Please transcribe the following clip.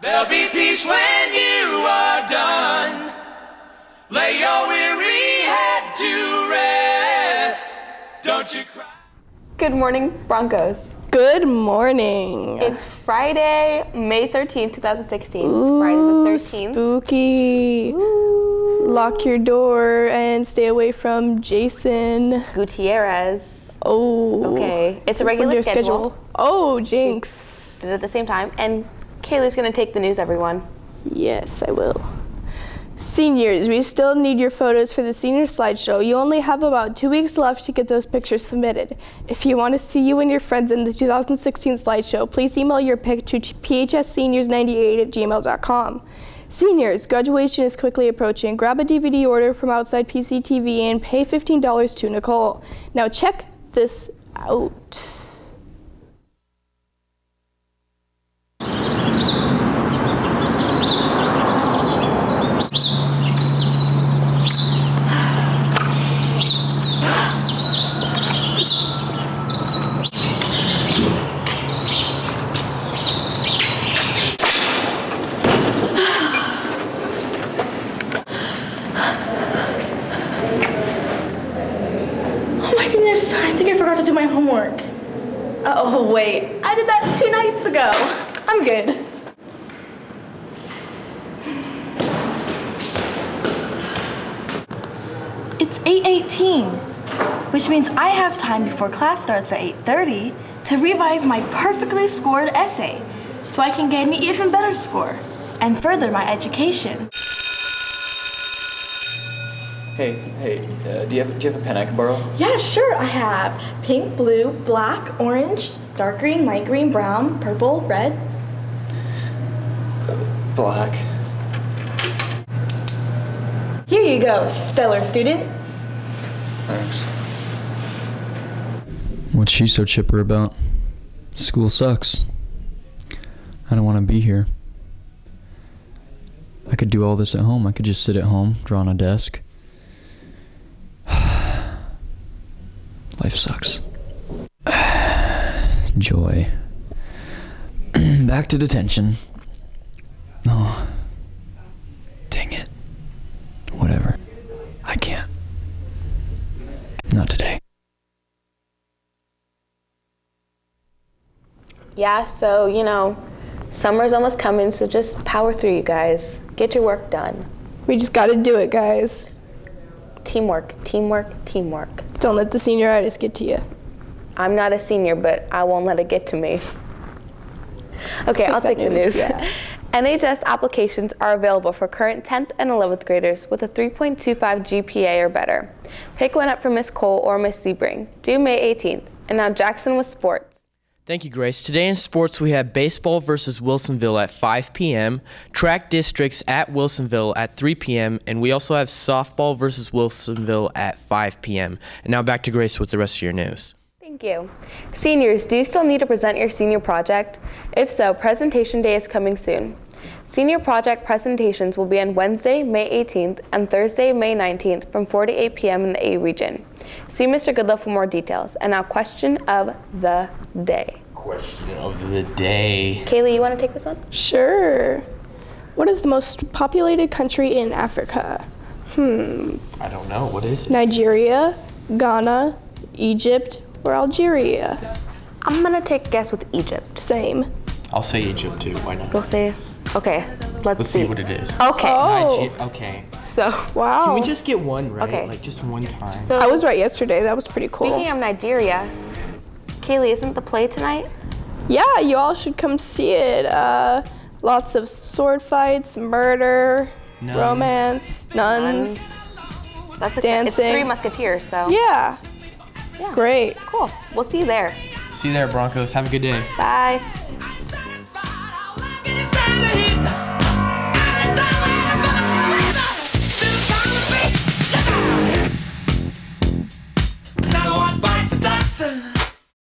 There'll be peace when you are done. Lay your weary head to rest. Don't you cry. Good morning, Broncos. Good morning. It's Friday, May 13th, 2016. It's Friday the 13th. Spooky. Ooh. Lock your door and stay away from Jason Gutierrez. Oh. Okay. It's a regular schedule. Oh, jinx. Did it at the same time. And Kaylee's going to take the news, everyone. Yes, I will. Seniors, we still need your photos for the senior slideshow. You only have about 2 weeks left to get those pictures submitted. If you want to see you and your friends in the 2016 slideshow, please email your pic to phsseniors98@gmail.com. Seniors, graduation is quickly approaching. Grab a DVD order from outside PCTV and pay $15 to Nicole. Now check this out. I think I forgot to do my homework. Oh, wait. I did that 2 nights ago. I'm good. It's 8:18, which means I have time before class starts at 8:30 to revise my perfectly scored essay so I can get an even better score and further my education. Hey, do you have a pen I can borrow? Yeah, sure, I have pink, blue, black, orange, dark green, light green, brown, purple, red. Black. Here you go, stellar student. Thanks. What's she so chipper about? School sucks. I don't want to be here. I could do all this at home. I could just sit at home, draw on a desk. Life sucks. Joy. Back to detention. Oh. Dang it. Whatever. I can't. Not today. Yeah, so, summer's almost coming, so just power through, you guys. Get your work done. We just got to do it, guys. Teamwork, teamwork, teamwork. Don't let the senioritis get to you. I'm not a senior, but I won't let it get to me. Okay, I'll take the news. Yeah. NHS applications are available for current 10th and 11th graders with a 3.25 GPA or better. Pick one up for Miss Cole or Miss Sebring, due May 18th. And now Jackson with sports. Thank you, Grace. Today in sports, we have baseball versus Wilsonville at 5 p.m., track districts at Wilsonville at 3 p.m., and we also have softball versus Wilsonville at 5 p.m. And now back to Grace with the rest of your news. Thank you. Seniors, do you still need to present your senior project? If so, presentation day is coming soon. Senior project presentations will be on Wednesday, May 18th and Thursday, May 19th from 4 to 8 p.m. in the A region. See Mr. Goodlove for more details. And now, question of the day. Question of the day. Kaylee, you want to take this one? Sure. What is the most populated country in Africa? I don't know. What is it? Nigeria, Ghana, Egypt, or Algeria? I'm going to take a guess with Egypt. Same. I'll say Egypt, too. Why not? Go say. Okay, let's see what it is. Okay. Oh. Okay. So. Wow. Can we just get one right? Okay. Like, just one time. So, I was right yesterday. That was pretty cool. Speaking of Nigeria, Kaylee, isn't the play tonight? Yeah, you all should come see it. Lots of sword fights, murder, romance, nuns. That's dancing. It's Three Musketeers, so. Yeah. It's great. Cool. We'll see you there. See you there, Broncos. Have a good day. Bye.